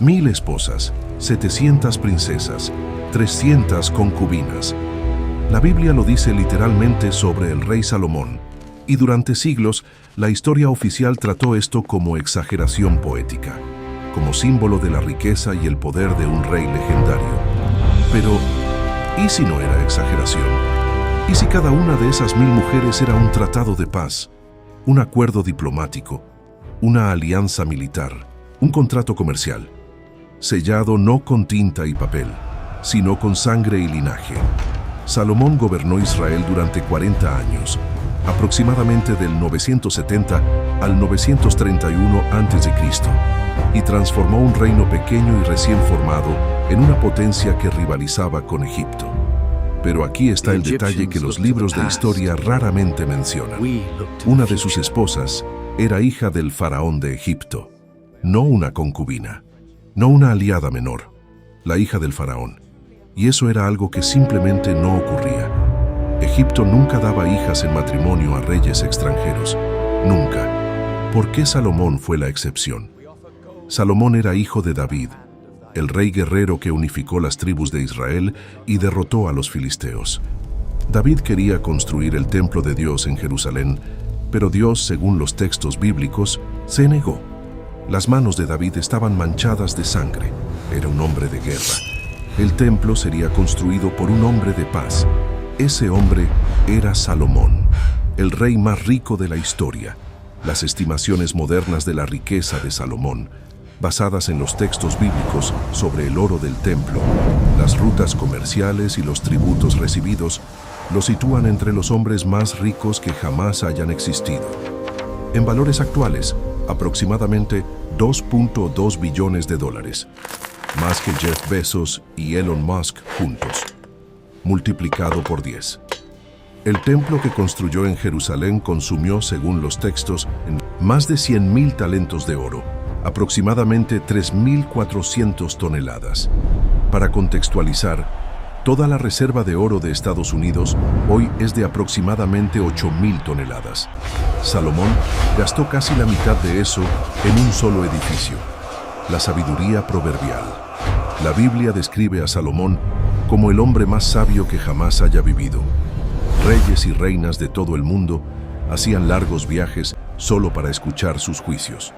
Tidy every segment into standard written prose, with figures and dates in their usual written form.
1000 esposas, 700 princesas, 300 concubinas. La Biblia lo dice literalmente sobre el rey Salomón, y durante siglos la historia oficial trató esto como exageración poética, como símbolo de la riqueza y el poder de un rey legendario. Pero, ¿y si no era exageración? ¿Y si cada una de esas 1000 mujeres era un tratado de paz, un acuerdo diplomático, una alianza militar, un contrato comercial, sellado no con tinta y papel, sino con sangre y linaje? Salomón gobernó Israel durante 40 años, aproximadamente del 970 al 931 a.C., y transformó un reino pequeño y recién formado en una potencia que rivalizaba con Egipto. Pero aquí está el detalle que los libros de historia raramente mencionan. Una de sus esposas era hija del faraón de Egipto, no una concubina, no una aliada menor, la hija del faraón. Y eso era algo que simplemente no ocurría. Egipto nunca daba hijas en matrimonio a reyes extranjeros, nunca. ¿Por qué Salomón fue la excepción? Salomón era hijo de David, el rey guerrero que unificó las tribus de Israel y derrotó a los filisteos. David quería construir el templo de Dios en Jerusalén, pero Dios, según los textos bíblicos, se negó. Las manos de David estaban manchadas de sangre. Era un hombre de guerra. El templo sería construido por un hombre de paz. Ese hombre era Salomón, el rey más rico de la historia. Las estimaciones modernas de la riqueza de Salomón, basadas en los textos bíblicos sobre el oro del templo, las rutas comerciales y los tributos recibidos, lo sitúan entre los hombres más ricos que jamás hayan existido. En valores actuales, aproximadamente 2.2 billones de dólares, más que Jeff Bezos y Elon Musk juntos, multiplicado por 10. El templo que construyó en Jerusalén consumió, según los textos, más de 100.000 talentos de oro, aproximadamente 3.400 toneladas. Para contextualizar, toda la reserva de oro de Estados Unidos hoy es de aproximadamente 8.000 toneladas. Salomón gastó casi la mitad de eso en un solo edificio. La sabiduría proverbial. La Biblia describe a Salomón como el hombre más sabio que jamás haya vivido. Reyes y reinas de todo el mundo hacían largos viajes solo para escuchar sus juicios.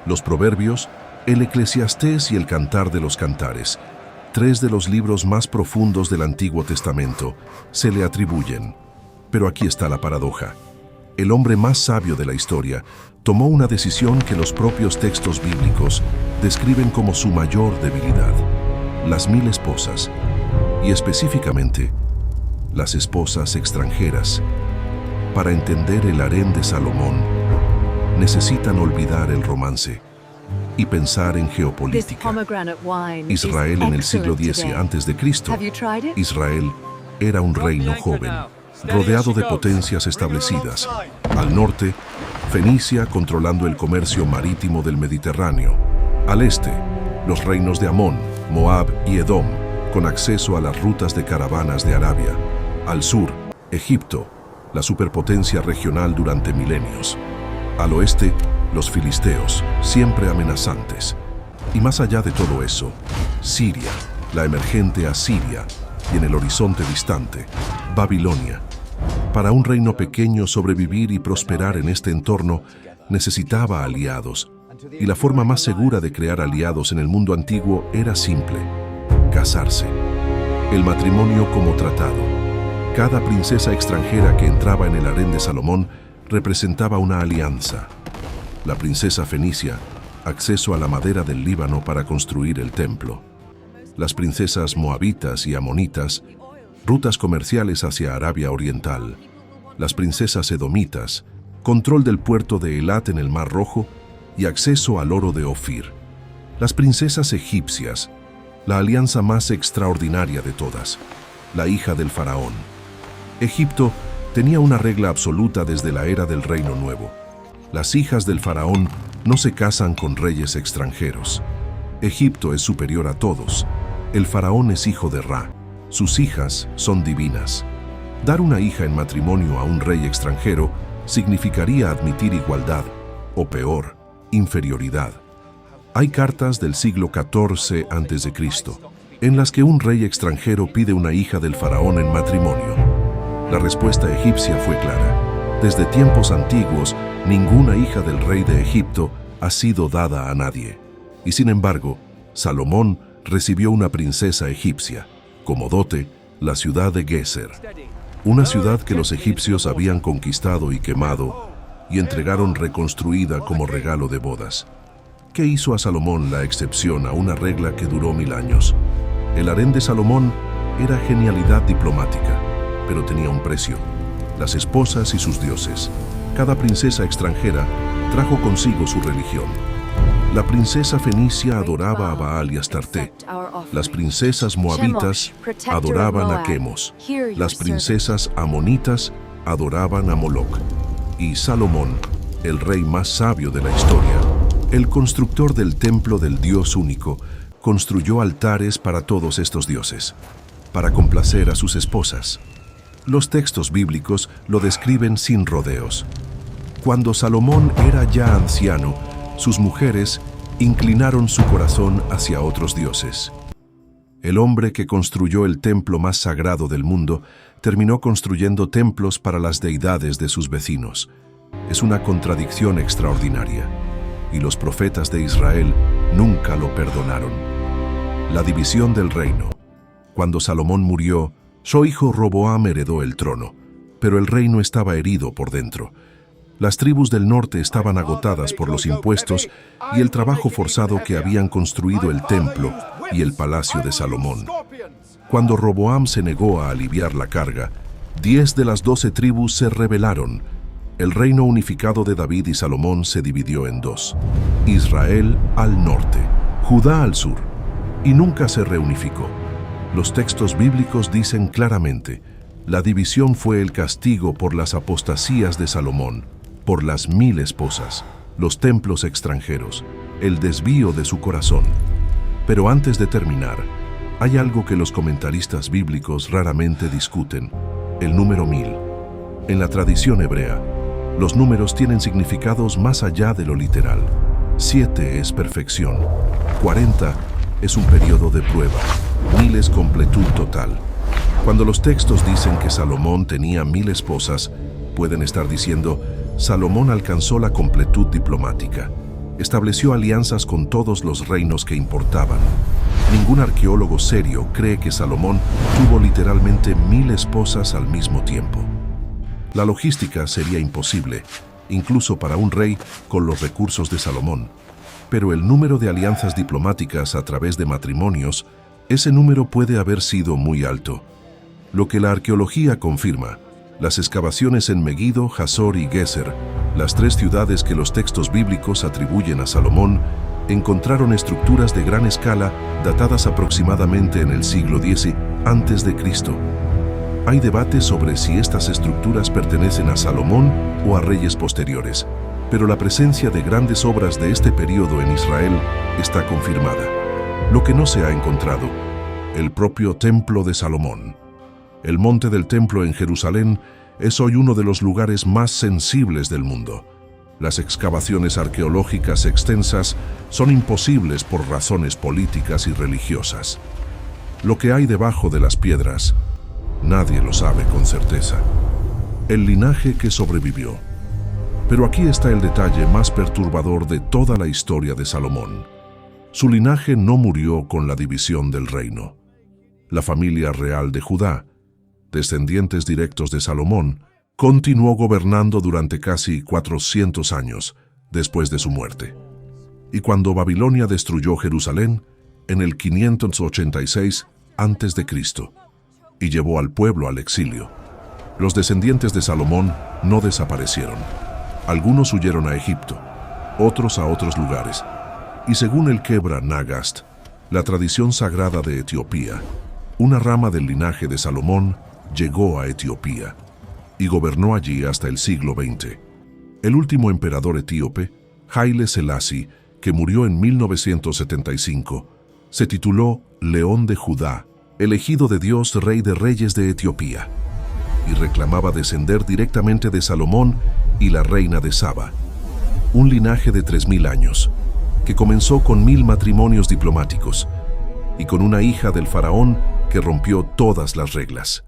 Los Proverbios, el Eclesiastés y el Cantar de los Cantares, 3 de los libros más profundos del Antiguo Testamento, se le atribuyen. Pero aquí está la paradoja. El hombre más sabio de la historia tomó una decisión que los propios textos bíblicos describen como su mayor debilidad: las 1000 esposas, y específicamente, las esposas extranjeras. Para entender el harén de Salomón, necesitan olvidar el romance y pensar en geopolítica. Israel en el siglo X a.C. Israel era un reino joven, rodeado de potencias establecidas. Al norte, Fenicia controlando el comercio marítimo del Mediterráneo. Al este, los reinos de Amón, Moab y Edom, con acceso a las rutas de caravanas de Arabia. Al sur, Egipto, la superpotencia regional durante milenios. Al oeste, los filisteos, siempre amenazantes. Y más allá de todo eso, Siria, la emergente Asiria, y en el horizonte distante, Babilonia. Para un reino pequeño sobrevivir y prosperar en este entorno, necesitaba aliados. Y la forma más segura de crear aliados en el mundo antiguo era simple: casarse. El matrimonio como tratado. Cada princesa extranjera que entraba en el harén de Salomón representaba una alianza. La princesa fenicia, acceso a la madera del Líbano para construir el templo. Las princesas moabitas y amonitas, rutas comerciales hacia Arabia Oriental. Las princesas edomitas, control del puerto de Elat en el Mar Rojo y acceso al oro de Ofir. Las princesas egipcias, la alianza más extraordinaria de todas, la hija del faraón. Egipto tenía una regla absoluta desde la era del Reino Nuevo. Las hijas del faraón no se casan con reyes extranjeros. Egipto es superior a todos. El faraón es hijo de Ra. Sus hijas son divinas. Dar una hija en matrimonio a un rey extranjero significaría admitir igualdad, o peor, inferioridad. Hay cartas del siglo XIV a.C., en las que un rey extranjero pide una hija del faraón en matrimonio. La respuesta egipcia fue clara. Desde tiempos antiguos, ninguna hija del rey de Egipto ha sido dada a nadie. Y sin embargo, Salomón recibió una princesa egipcia, como dote, la ciudad de Geser, una ciudad que los egipcios habían conquistado y quemado y entregaron reconstruida como regalo de bodas. ¿Qué hizo a Salomón la excepción a una regla que duró 1000 años? El harén de Salomón era genialidad diplomática, pero tenía un precio: las esposas y sus dioses. Cada princesa extranjera trajo consigo su religión. La princesa fenicia adoraba a Baal y Astarte. Las princesas moabitas adoraban a Quemos. Las princesas amonitas adoraban a Moloc. Y Salomón, el rey más sabio de la historia, el constructor del templo del Dios único, construyó altares para todos estos dioses, para complacer a sus esposas. Los textos bíblicos lo describen sin rodeos. Cuando Salomón era ya anciano, sus mujeres inclinaron su corazón hacia otros dioses. El hombre que construyó el templo más sagrado del mundo terminó construyendo templos para las deidades de sus vecinos. Es una contradicción extraordinaria, y los profetas de Israel nunca lo perdonaron. La división del reino. Cuando Salomón murió, su hijo Roboam heredó el trono, pero el reino estaba herido por dentro. Las tribus del norte estaban agotadas por los impuestos y el trabajo forzado que habían construido el templo y el palacio de Salomón. Cuando Roboam se negó a aliviar la carga, 10 de las 12 tribus se rebelaron. El reino unificado de David y Salomón se dividió en dos: Israel al norte, Judá al sur, y nunca se reunificó. Los textos bíblicos dicen claramente: la división fue el castigo por las apostasías de Salomón, por las 1000 esposas, los templos extranjeros, el desvío de su corazón. Pero antes de terminar, hay algo que los comentaristas bíblicos raramente discuten: el número 1000. En la tradición hebrea, los números tienen significados más allá de lo literal. 7 es perfección, 40 es un periodo de prueba, 1000 es completud total. Cuando los textos dicen que Salomón tenía 1000 esposas, pueden estar diciendo: Salomón alcanzó la completud diplomática. Estableció alianzas con todos los reinos que importaban. Ningún arqueólogo serio cree que Salomón tuvo literalmente 1000 esposas al mismo tiempo. La logística sería imposible, incluso para un rey con los recursos de Salomón. Pero el número de alianzas diplomáticas a través de matrimonios, ese número puede haber sido muy alto. Lo que la arqueología confirma: las excavaciones en Megiddo, Hazor y Geser, las 3 ciudades que los textos bíblicos atribuyen a Salomón, encontraron estructuras de gran escala datadas aproximadamente en el siglo X a.C. Hay debate sobre si estas estructuras pertenecen a Salomón o a reyes posteriores, pero la presencia de grandes obras de este periodo en Israel está confirmada. Lo que no se ha encontrado: el propio templo de Salomón. El monte del templo en Jerusalén es hoy uno de los lugares más sensibles del mundo. Las excavaciones arqueológicas extensas son imposibles por razones políticas y religiosas. Lo que hay debajo de las piedras, nadie lo sabe con certeza. El linaje que sobrevivió. Pero aquí está el detalle más perturbador de toda la historia de Salomón. Su linaje no murió con la división del reino. La familia real de Judá, descendientes directos de Salomón, continuó gobernando durante casi 400 años después de su muerte. Y cuando Babilonia destruyó Jerusalén, en el 586 a.C., y llevó al pueblo al exilio, los descendientes de Salomón no desaparecieron. Algunos huyeron a Egipto, otros a otros lugares, y según el Kebra Nagast, la tradición sagrada de Etiopía, una rama del linaje de Salomón llegó a Etiopía y gobernó allí hasta el siglo XX. El último emperador etíope, Haile Selassie, que murió en 1975, se tituló León de Judá, elegido de Dios, rey de reyes de Etiopía, y reclamaba descender directamente de Salomón y la reina de Saba, un linaje de 3000 años. que comenzó con 1000 matrimonios diplomáticos y con una hija del faraón que rompió todas las reglas.